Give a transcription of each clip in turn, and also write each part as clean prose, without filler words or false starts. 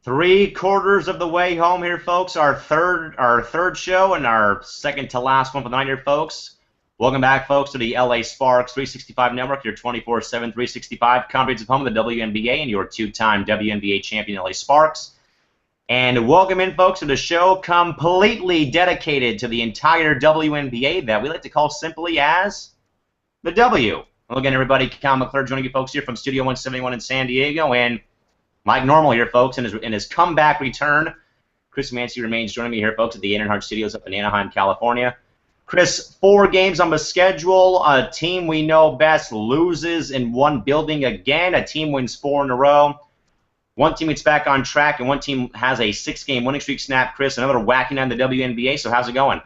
3/4 of the way home here, folks. Our third show and our second to last one for the night here, folks. Welcome back, folks, to the LA Sparks 365 Network, your 24/7 365 comprehensive home of the WNBA and your two-time WNBA champion LA Sparks. And welcome in, folks, to the show completely dedicated to the entire WNBA that we like to call simply as the W. Well, again, everybody, Cal McClure joining you, folks, here from Studio 171 in San Diego, and like normal here, folks, in his comeback return, Chris Mancy remains joining me here, folks, at the Earnhardt Studios up in Anaheim, California. Chris, 4 games on the schedule. A team we know best loses in one building again. A team wins 4 in a row. One team gets back on track, and one team has a 6-game winning streak snap. Chris, another whacking on the WNBA, so how's it going?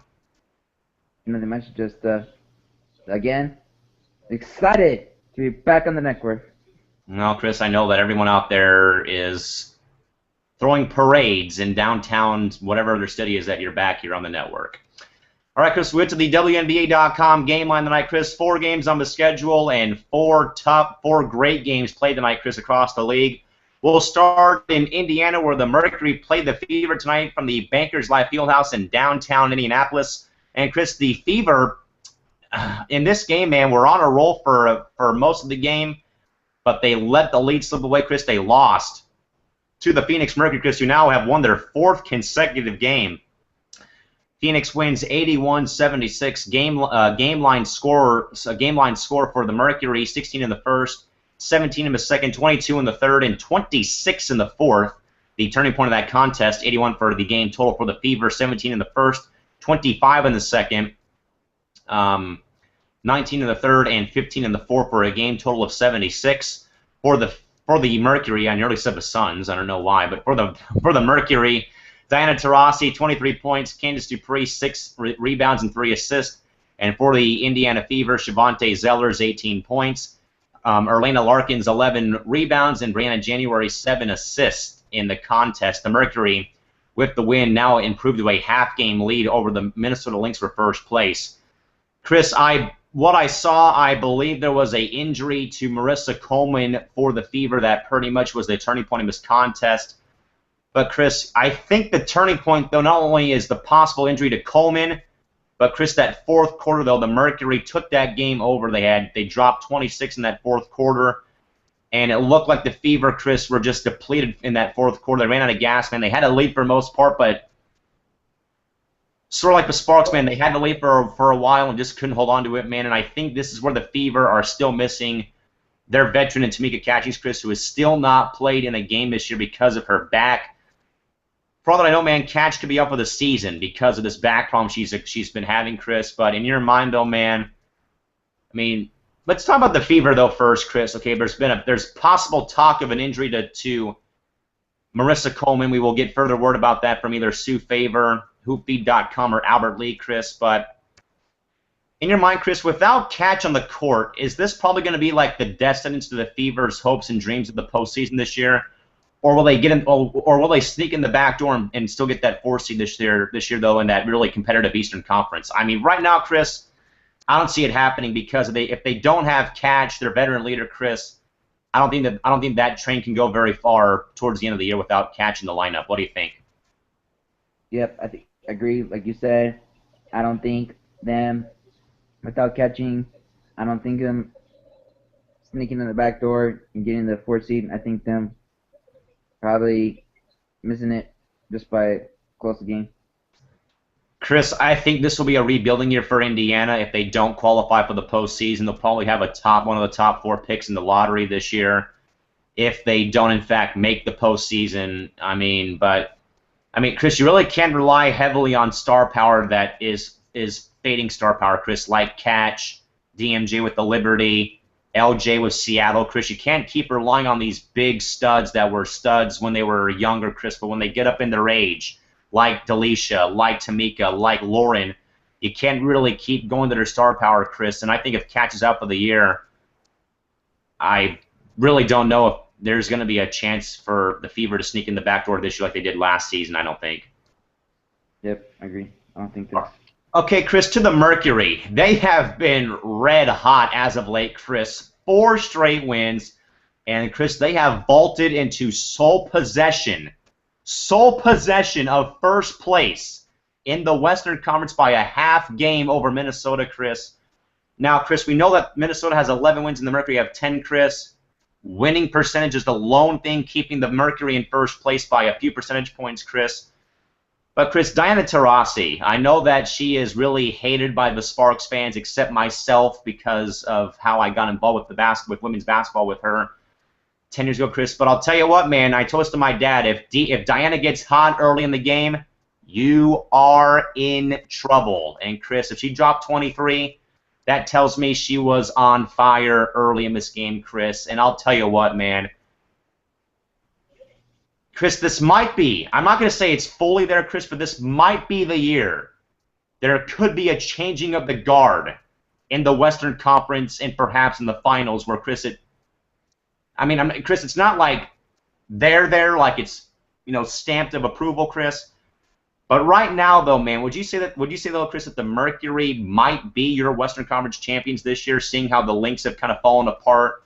Nothing much, just, again, excited to be back on the network. Well, Chris, I know that everyone out there is throwing parades in downtown, whatever their city is, that you're back here on the network. All right, Chris, we went to the WNBA.com game line tonight, Chris. 4 games on the schedule and 4 great games played tonight, Chris, across the league. We'll start in Indiana, where the Mercury played the Fever tonight from the Bankers Life Fieldhouse in downtown Indianapolis. And, Chris, the Fever, in this game, man, were on a roll for most of the game, but they let the lead slip away, Chris. They lost to the Phoenix Mercury, Chris, who now have won their 4th consecutive game. Phoenix wins 81-76. Game line score for the Mercury: 16 in the first, 17 in the second, 22 in the third, and 26 in the fourth. The turning point of that contest: 81 for the game total for the Fever, 17 in the first, 25 in the second, 19 in the third, and 15 in the fourth, for a game total of 76 for the Mercury. I nearly said the Suns. I don't know why, but for the Mercury, Diana Taurasi, 23 points, Candice Dupree, 6 rebounds and 3 assists, and for the Indiana Fever, Shavonte Zellers, 18 points, Erlena Larkins, 11 rebounds, and Brianna January, 7 assists in the contest. The Mercury, with the win, now improved to a half-game lead over the Minnesota Lynx for first place. Chris, what I saw, I believe there was an injury to Marissa Coleman for the Fever that pretty much was the turning point of this contest. But, Chris, I think the turning point, though, not only is the possible injury to Coleman, but, Chris, that 4th quarter, though, the Mercury took that game over. They dropped 26 in that 4th quarter, and it looked like the Fever, Chris, were just depleted in that 4th quarter. They ran out of gas, man. They had a lead for the most part, but sort of like the Sparks, man, they had the lead for a while and just couldn't hold on to it, man. And I think this is where the Fever are still missing their veteran in Tamika Catchings, Chris, who has still not played in a game this year because of her back. For all that I know, man, Catch could be out for the season because of this back problem she's been having, Chris. But in your mind, though, man, I mean, let's talk about the Fever, though, first, Chris. Okay, there's possible talk of an injury to Marissa Coleman. We will get further word about that from either Sue Favor, hoopfeed.com, or Albert Lee, Chris. But in your mind, Chris, without Catch on the court, is this probably going to be like the death sentence to the Fever's hopes and dreams of the postseason this year? Or will they or will they sneak in the back door and still get that 4th seed this year, though, in that really competitive Eastern Conference? I mean, right now, Chris, I don't see it happening because if they don't have Catch, their veteran leader, Chris, I don't think that train can go very far towards the end of the year without Catch in the lineup. What do you think? Yep, I agree. Like you said, I don't think them without catching. I don't think them sneaking in the back door and getting the 4th seed. I think them probably missing it just by close game. Chris, I think this will be a rebuilding year for Indiana. If they don't qualify for the postseason, they'll probably have one of the top 4 picks in the lottery this year. If they don't, in fact, make the postseason, I mean, Chris, you really can't rely heavily on star power that is fading star power, Chris, like Catch, DMJ with the Liberty, LJ with Seattle. Chris, you can't keep relying on these big studs that were studs when they were younger, Chris, but when they get up in their age, like Delisha, like Tamika, like Lauren, you can't really keep going to their star power, Chris. And I think if Catch is out for the year, I really don't know if there's going to be a chance for the Fever to sneak in the back door this year like they did last season, I don't think. Yep, I agree. I don't think that's... Okay, Chris, to the Mercury. They have been red hot as of late, Chris. 4 straight wins. And, Chris, they have vaulted into sole possession sole possession of first place in the Western Conference by a half game over Minnesota, Chris. Now, Chris, we know that Minnesota has 11 wins and the Mercury have 10, Chris. Winning percentage is the lone thing keeping the Mercury in first place by a few percentage points, Chris. But, Chris, Diana Taurasi, I know that she is really hated by the Sparks fans, except myself, because of how I got involved with women's basketball with her 10 years ago, Chris. But I'll tell you what, man, I told this to my dad, if Diana gets hot early in the game, you are in trouble. And, Chris, if she dropped 23, that tells me she was on fire early in this game, Chris. And I'll tell you what, man. Chris, this might be, I'm not going to say it's fully there, Chris, but this might be the year. There could be a changing of the guard in the Western Conference and perhaps in the finals where, Chris, Chris, it's not like they're there, like it's, stamped of approval, Chris. But right now, though, man, would you say, though, Chris, that the Mercury might be your Western Conference champions this year, seeing how the Lynx have kind of fallen apart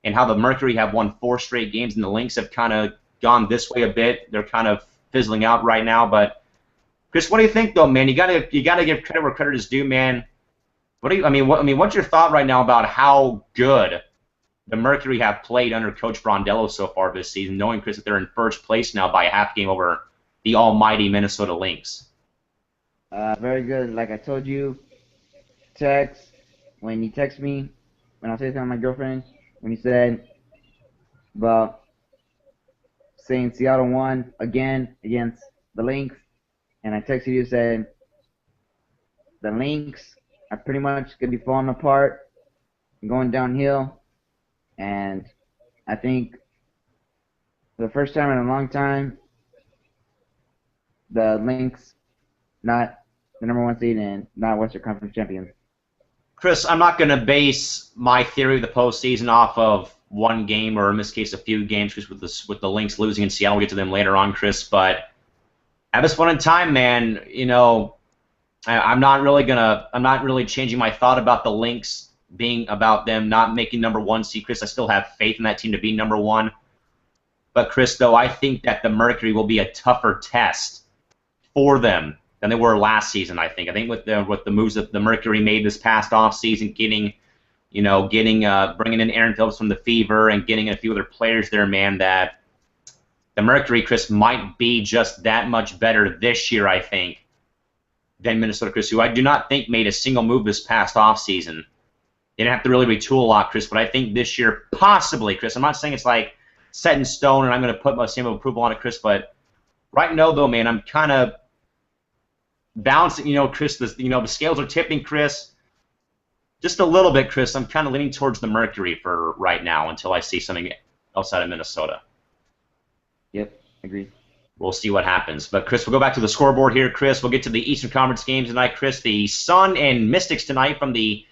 and how the Mercury have won 4 straight games and the Lynx have kind of gone this way a bit? They're kind of fizzling out right now. But Chris, what do you think, though, man? You gotta give credit where credit is due, man. What's your thought right now about how good the Mercury have played under Coach Brondello so far this season, knowing, Chris, that they're in first place now by a half game over the almighty Minnesota Lynx? Very good. Like I told you, when you text me, when I was texting my girlfriend, when you said about saying Seattle won again against the Lynx, and I texted you saying the Lynx are pretty much going to be falling apart and going downhill, and I think for the first time in a long time, the Lynx not the #1 seed and not Western Conference champions. Chris, I'm not going to base my theory of the postseason off of one game, or in this case, a few games, because with the Lynx losing in Seattle, we'll get to them later on, Chris. But at this point in time, man, I'm not really changing my thought about the Lynx being about them not making #1 seed, Chris. I still have faith in that team to be #1. But Chris, though, I think that the Mercury will be a tougher test for them than they were last season. I think with the moves that the Mercury made this past offseason, bringing in Aaron Phillips from the Fever and getting a few other players there, man, that the Mercury, Chris, might be just that much better this year, I think, than Minnesota, Chris, who I do not think made a single move this past offseason. They didn't have to really retool a lot, Chris, but I think this year, possibly, Chris, I'm not saying it's like set in stone and I'm going to put my stamp of approval on it, Chris, but right now, though, man, I'm kind of balancing, Chris, the scales are tipping, Chris, just a little bit, Chris. I'm kind of leaning towards the Mercury for right now until I see something outside of Minnesota. Yep, agreed. We'll see what happens. But, Chris, we'll go back to the scoreboard here, Chris. We'll get to the Eastern Conference games tonight, Chris. The Sun and Mystics tonight from the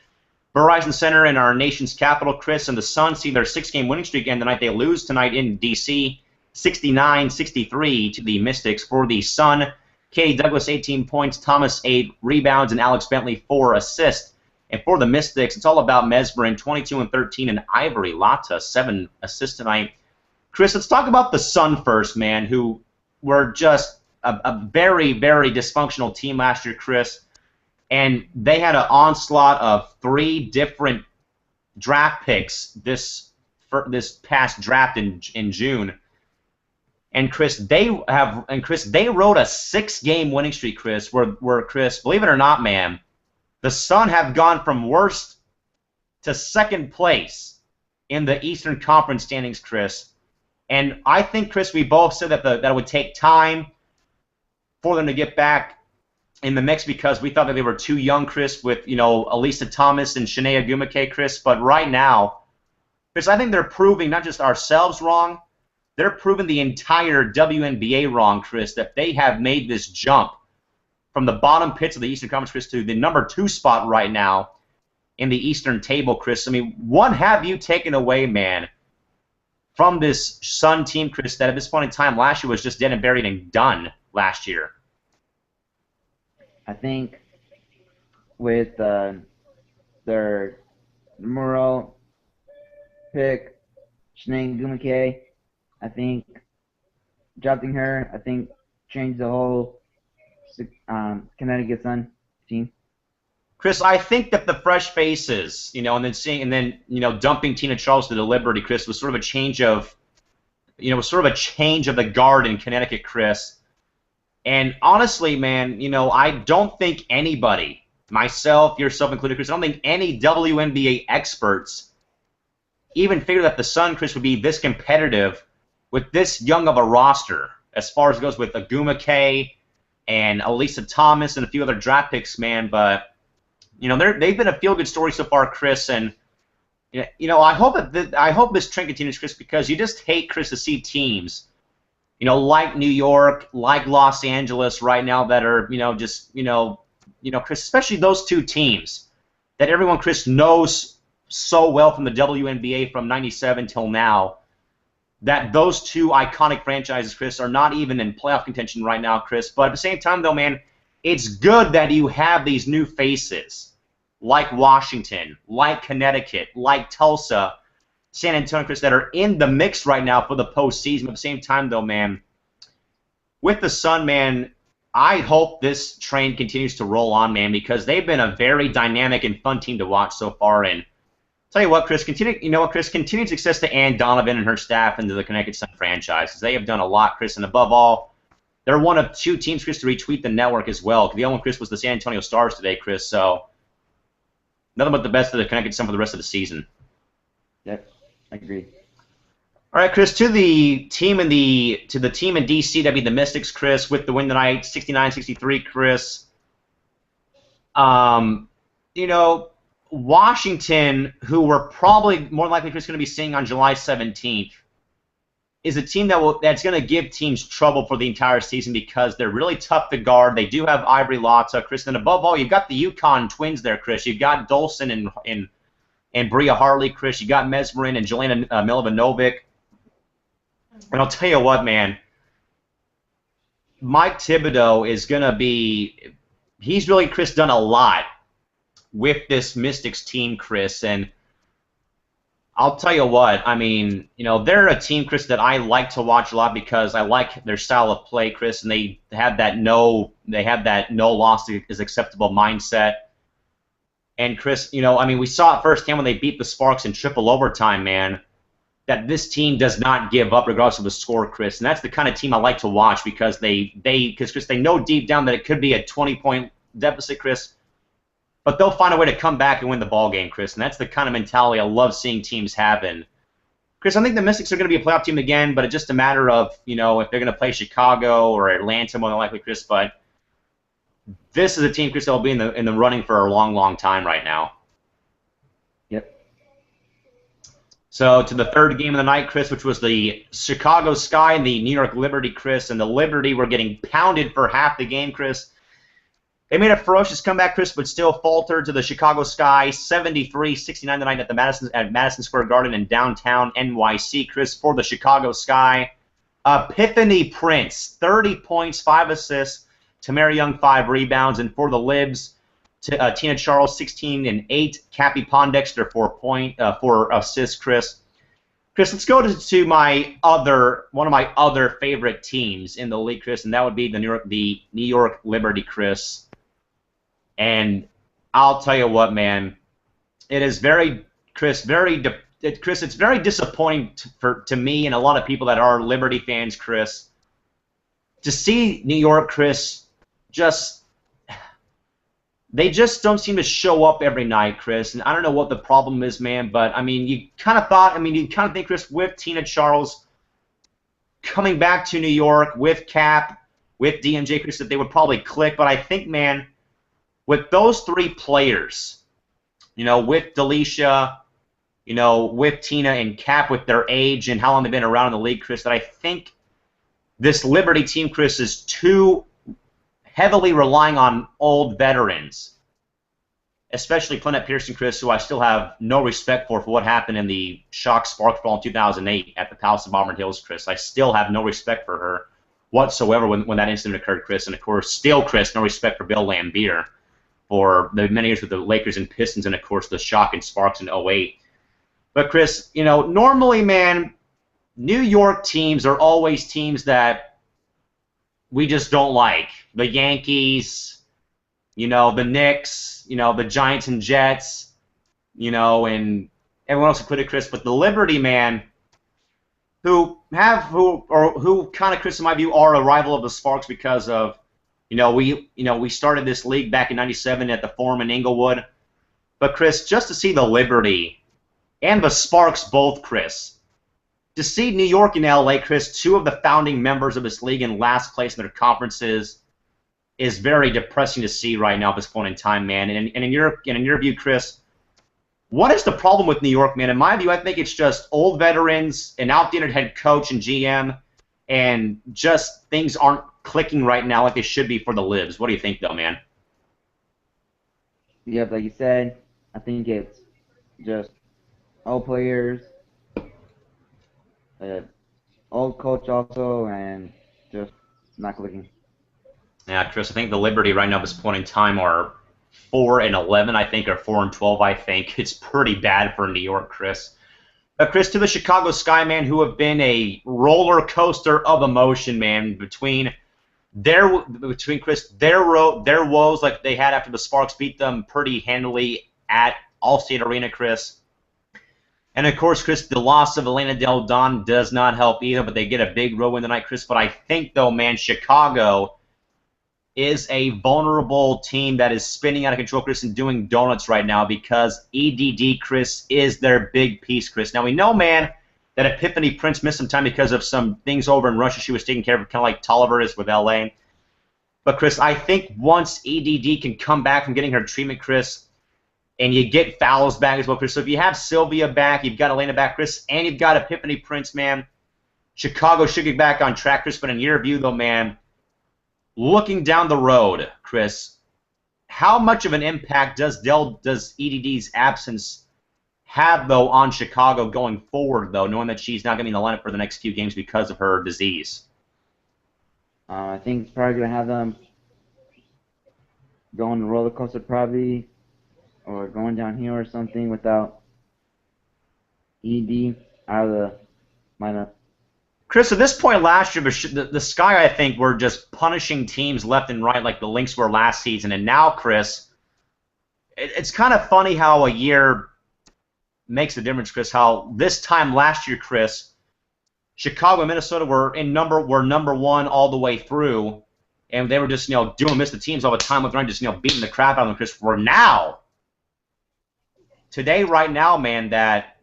Verizon Center in our nation's capital, Chris. And the Sun see their 6-game winning streak end tonight. They lose tonight in D.C., 69-63 to the Mystics. For the Sun, Katie Douglas, 18 points, Thomas, 8 rebounds, and Alex Bentley, 4 assists. And for the Mystics, it's all about Mesbrin, 22 and 13, and Ivory Lata, 7 assists tonight. Chris, let's talk about the Sun first, man, who were just a very, very dysfunctional team last year, Chris. And they had an onslaught of 3 different draft picks this past draft in June. And Chris, they rode a 6-game winning streak, Chris, where Chris, believe it or not, man, the Sun have gone from worst to second place in the Eastern Conference standings, Chris. And I think, Chris, we both said that it would take time for them to get back in the mix because we thought that they were too young, Chris, with, Elisa Thomas and Shanae Agumake, Chris. But right now, Chris, I think they're proving not just ourselves wrong, they're proving the entire WNBA wrong, Chris, that they have made this jump from the bottom pits of the Eastern Conference, Chris, to the #2 spot right now in the Eastern table, Chris. What have you taken away, man, from this Sun team, Chris, that at this point in time last year was just dead and buried and done last year? I think with their Murrow pick, Shanae Agumake, I think drafting her, I think, changed the whole Connecticut Sun team. Chris, I think that the fresh faces, and then dumping Tina Charles to the Liberty, Chris, was sort of a change of, the guard in Connecticut, Chris. And honestly, man, I don't think anybody, myself, yourself included, Chris, I don't think any WNBA experts even figured that the Sun, Chris, would be this competitive with this young of a roster, as far as it goes with Aguma K and Elisa Thomas and a few other draft picks, man. But they've been a feel-good story so far, Chris, and I hope this trend continues, Chris, because you just hate, Chris, to see teams, like New York, like Los Angeles right now that are, Chris, especially those two teams that everyone, Chris, knows so well from the WNBA from '97 till now, that those two iconic franchises, Chris, are not even in playoff contention right now, Chris. But at the same time, though, man, it's good that you have these new faces like Washington, like Connecticut, like Tulsa, San Antonio, Chris, that are in the mix right now for the postseason. But at the same time, though, man, with the Sun, man, I hope this train continues to roll on, man, because they've been a very dynamic and fun team to watch so far. And tell you what, Chris, continued success to Ann Donovan and her staff and to the Connecticut Sun franchise. They have done a lot, Chris, and above all, they're one of two teams, Chris, to retweet the network as well. The other one, Chris, was the San Antonio Stars today, Chris. So nothing but the best of the Connecticut Sun for the rest of the season. Yep, I agree. All right, Chris, to the team in DC, that'd be the Mystics, Chris, with the win tonight, 69-63, Chris. Washington, who we're probably more likely, Chris, going to be seeing on July 17th, is a team that's going to give teams trouble for the entire season because they're really tough to guard. They do have Ivory Lotta, Chris, and above all, you've got the UConn twins there, Chris. You've got Dolson and Bria Hartley, Chris. You got Mesmerin and Jelena Milovanovic. And I'll tell you what, man, Mike Thibodeau is going to be – he's really, Chris, done a lot with this Mystics team, Chris. And I'll tell you what, I mean, they're a team, Chris, that I like to watch a lot because I like their style of play, Chris, and they have that no loss is acceptable mindset. And Chris, we saw it firsthand when they beat the Sparks in triple overtime, man, that this team does not give up regardless of the score, Chris. And that's the kind of team I like to watch because Chris, they know deep down that it could be a 20-point deficit, Chris, but they'll find a way to come back and win the ball game, Chris. And that's the kind of mentality I love seeing teams have. And Chris, I think the Mystics are going to be a playoff team again, but it's just a matter of, if they're going to play Chicago or Atlanta more than likely, Chris. But this is a team, Chris, that will be in the running for a long, long time right now. Yep. So to the third game of the night, Chris, which was the Chicago Sky and the New York Liberty, Chris. And the Liberty were getting pounded for half the game, Chris. They made a ferocious comeback, Chris, but still faltered to the Chicago Sky, 73-69 tonight at Madison Square Garden in downtown NYC, Chris, for the Chicago Sky. Epiphany Prince, 30 points, 5 assists. Tamara Young, 5 rebounds. And for the Libs, Tina Charles, 16 and 8. Cappie Pondexter, 4 assists, Chris. Chris, let's go to one of my other favorite teams in the league, Chris, and that would be the New York Liberty, Chris. And I'll tell you what, man, it is it's very disappointing to me and a lot of people that are Liberty fans, Chris, to see New York, Chris, they just don't seem to show up every night, Chris. And I don't know what the problem is, man, but, you kind of think, Chris, with Tina Charles coming back to New York, with Cap, with DMJ, Chris, that they would probably click. But I think, man, with those three players, with Delisha, with Tina and Cap, with their age and how long they've been around in the league, Chris, that I think this Liberty team, Chris, is too heavily relying on old veterans, especially Clennette Pearson, Chris, who I still have no respect for what happened in the shock Sparks Brawl in 2008 at the Palace of Auburn Hills, Chris. I still have no respect for her whatsoever when that incident occurred, Chris. And, of course, still, Chris, no respect for Bill Laimbeer for the many years with the Lakers and Pistons and, of course, the shock and Sparks in 08. But, Chris, normally, man, New York teams are always teams that we just don't like. The Yankees, the Knicks, the Giants and Jets, and everyone else included, Chris. But the Liberty, man, who kind of, Chris, in my view, are a rival of the Sparks because of, we started this league back in '97 at the Forum in Inglewood. But Chris, just to see the Liberty and the Sparks both, Chris, to see New York and LA, Chris, two of the founding members of this league in last place in their conferences, is very depressing to see right now at this point in time, man. And in your view, Chris, what is the problem with New York, man? In my view, I think it's just old veterans, an outdated head coach and GM, and just things aren't clicking right now like they should be for the Libs. What do you think, though, man? Yep, like you said, I think it's just old players, old coach also, and just not clicking. Yeah, Chris, I think the Liberty right now at this point in time are 4-11, I think, or 4-12, I think. It's pretty bad for New York, Chris. Chris, to the Chicago Sky, man, who have been a roller coaster of emotion, man, between Chris, their woes like they had after the Sparks beat them pretty handily at Allstate Arena, Chris. And, of course, Chris, the loss of Elena Del Don does not help either, but they get a big road win tonight, Chris. But I think, though, man, Chicago is a vulnerable team that is spinning out of control, Chris, and doing donuts right now because EDD, Chris, is their big piece, Chris. Now, we know, man, that Epiphany Prince missed some time because of some things over in Russia she was taking care of, kind of like Tolliver is with LA. But, Chris, I think once EDD can come back from getting her treatment, Chris, and you get Fowles back as well, Chris. So if you have Sylvia back, you've got Elena back, Chris, and you've got Epiphany Prince, man, Chicago should get back on track, Chris. But in your view, though, man, looking down the road, Chris, how much of an impact does EDD's absence have, though, on Chicago going forward, though, knowing that she's not going to be in the lineup for the next few games because of her disease? I think it's probably going to have them go on the roller coaster probably, or going down here or something without ED out of the lineup. Chris, at this point last year, the Sky, I think, were just punishing teams left and right like the Lynx were last season. And now, Chris, it's kind of funny how a year makes a difference, Chris, how this time last year, Chris, Chicago and Minnesota were number one all the way through, and they were just, doing miss the teams all the time with just, beating the crap out of them, Chris. For now, today, right now, man, that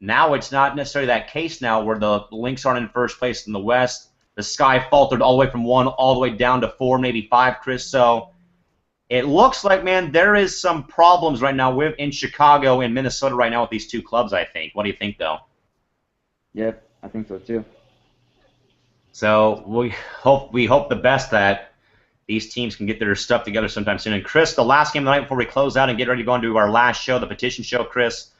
now it's not necessarily that case now where the Lynx aren't in first place in the West. The Sky faltered all the way from 1 all the way down to 4, maybe 5, Chris. So it looks like, man, there is some problems right now in Chicago and Minnesota right now with these two clubs, I think. What do you think, though? Yep, I think so, too. So we hope the best that these teams can get their stuff together sometime soon. And, Chris, the last game of the night before we close out and get ready to go into our last show, the petition show, Chris,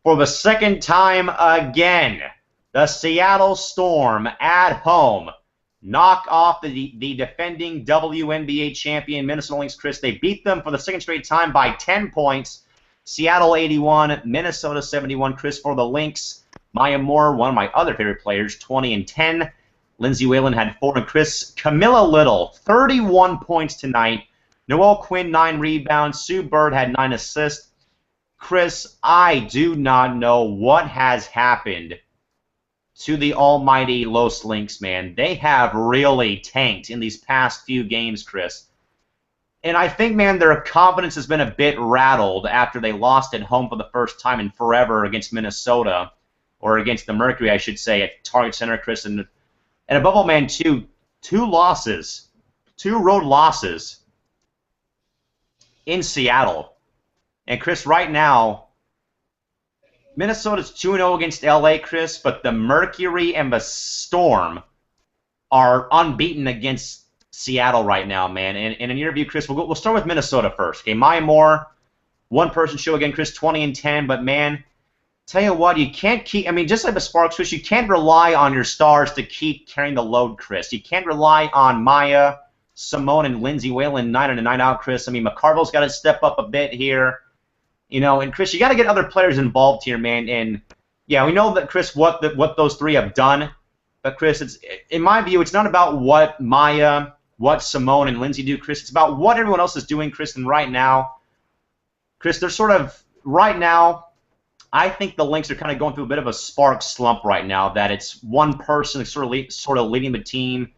for the second time again, the Seattle Storm at home knock off the defending WNBA champion Minnesota Lynx, Chris. They beat them for the second straight time by 10 points. Seattle 81, Minnesota 71, Chris, for the Lynx. Maya Moore, one of my other favorite players, 20 and 10. Lindsay Whalen had 4, and Chris, Camilla Little, 31 points tonight. Noelle Quinn, 9 rebounds. Sue Bird had 9 assists. Chris, I do not know what has happened to the almighty Los Lynx, man. They have really tanked in these past few games, Chris. And I think, man, their confidence has been a bit rattled after they lost at home for the first time in forever against Minnesota, or against the Mercury, I should say, at Target Center, Chris. And above all, man, two road losses in Seattle. And, Chris, right now, Minnesota's 2-0 against LA, Chris, but the Mercury and the Storm are unbeaten against Seattle right now, man. And in your view, Chris, we'll start with Minnesota first. Okay, Maya Moore, one-person show again, Chris, 20 and 10. But, man, tell you what, you can't keep – I mean, just like the Sparks, Chris, you can't rely on your stars to keep carrying the load, Chris. You can't rely on Maya, Simone, and Lindsay Whalen 9 in and 9 out, Chris. I mean, McCarville's got to step up a bit here. And, Chris, you got to get other players involved here, man. And, Yeah, we know that, Chris, what those three have done. But, Chris, it's in my view, it's not about what Maya, what Simone and Lindsay do, Chris. It's about what everyone else is doing, Chris. And right now, Chris, they're sort of right now. I think the Lynx are kind of going through a bit of a spark slump right now. That it's one person sort of leading the team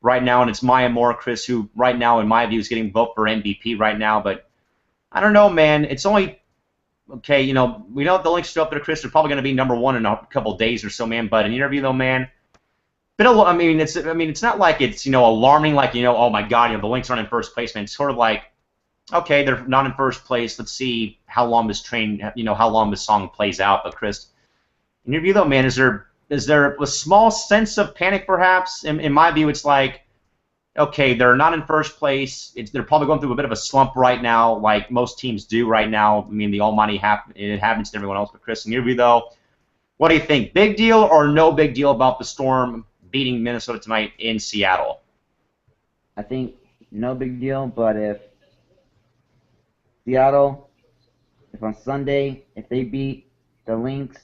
right now, and it's Maya Moore, Chris, who right now, in my view, is getting vote for MVP right now. But I don't know, man. It's only okay. You know, we know the Lynx are up there, Chris. They're probably going to be #1 in a couple days or so, man. But in an interview, though, man. I mean, it's not like it's alarming, like oh my God, the Lynx aren't in first place, man. It's sort of like, okay, they're not in first place. Let's see how long this how long this song plays out. But Chris, in your view, though, man, is there a small sense of panic, perhaps? In my view, it's like, okay, they're not in first place. They're probably going through a bit of a slump right now, like most teams do right now. I mean, the almighty it happens to everyone else. But Chris, in your view, though, what do you think? Big deal or no big deal about the Storm beating Minnesota tonight in Seattle? I think no big deal, but if Seattle, if on Sunday, if they beat the Lynx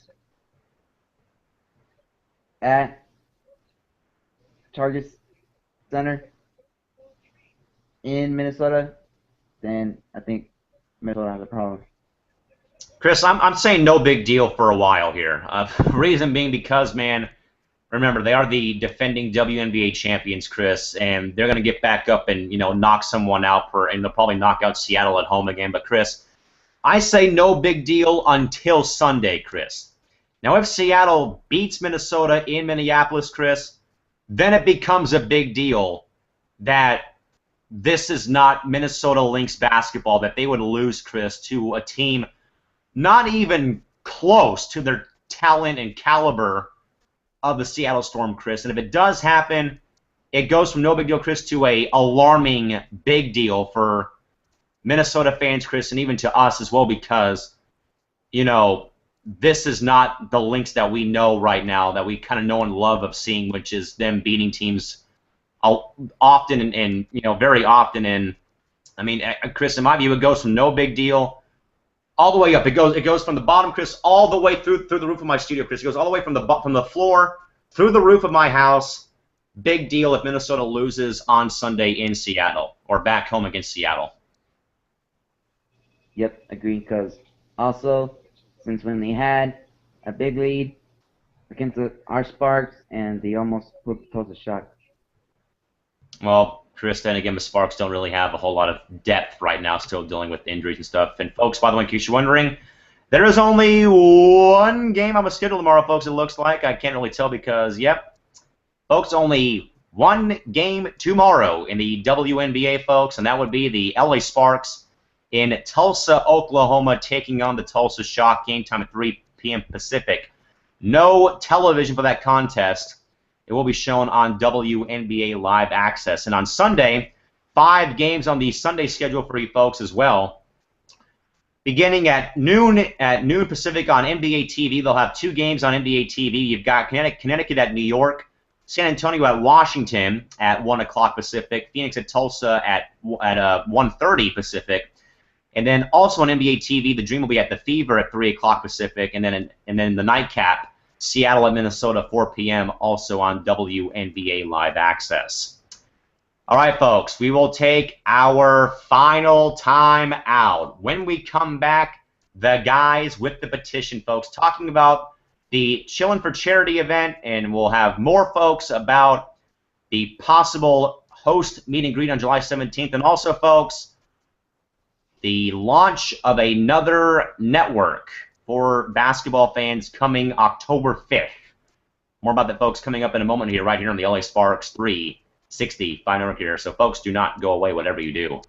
at Target Center in Minnesota, then I think Minnesota has a problem. Chris, I'm saying no big deal for a while here. Reason being because, man, remember, they are the defending WNBA champions, Chris, and they're going to get back up and, knock someone out and they'll probably knock out Seattle at home again. But, Chris, I say no big deal until Sunday, Chris. Now, if Seattle beats Minnesota in Minneapolis, Chris, then it becomes a big deal that this is not Minnesota Lynx basketball, that they would lose, Chris, to a team not even close to their talent and caliber of the Seattle Storm, Chris. And if it does happen, it goes from no big deal, Chris, to a alarming big deal for Minnesota fans, Chris, and even to us as well, because, this is not the Lynx that we know right now, that we kind of know and love of seeing, which is them beating teams often and very often. And, I mean, Chris, in my view, it goes from no big deal all the way up. It goes from the bottom, Chris, all the way through the roof of my studio, Chris. It goes all the way from the floor through the roof of my house. Big deal if Minnesota loses on Sunday in Seattle or back home against Seattle. Yep, agree. Because also, since when they had a big lead against our Sparks, and they almost posed a shot. Well, Chris, then again, the Sparks don't really have a whole lot of depth right now, still dealing with injuries and stuff. And, folks, by the way, in case you're wondering, there is only one game on the schedule tomorrow, folks, it looks like. I can't really tell because, yep, folks, only one game tomorrow in the WNBA, folks, and that would be the LA Sparks in Tulsa, Oklahoma, taking on the Tulsa Shock, game time at 3 p.m. Pacific. No television for that contest. It will be shown on WNBA Live Access. And on Sunday, 5 games on the Sunday schedule for you folks as well. Beginning at noon Pacific on NBA TV, they'll have 2 games on NBA TV. You've got Connecticut at New York, San Antonio at Washington at 1 o'clock Pacific, Phoenix at Tulsa at 1:30 Pacific. And then also on NBA TV, the Dream will be at the Fever at 3 o'clock Pacific, and then the nightcap, Seattle at Minnesota, 4 p.m., also on WNBA Live Access. All right, folks, we will take our final time out. When we come back, the guys with the petition, folks, talking about the Chillin' for Charity event, and we'll have more folks about the possible host meet and greet on July 17th, and also, folks, the launch of another network for basketball fans coming October 5th. More about that, folks, coming up in a moment here, right here on the LA Sparks 360 Network here. So, folks, do not go away, whatever you do.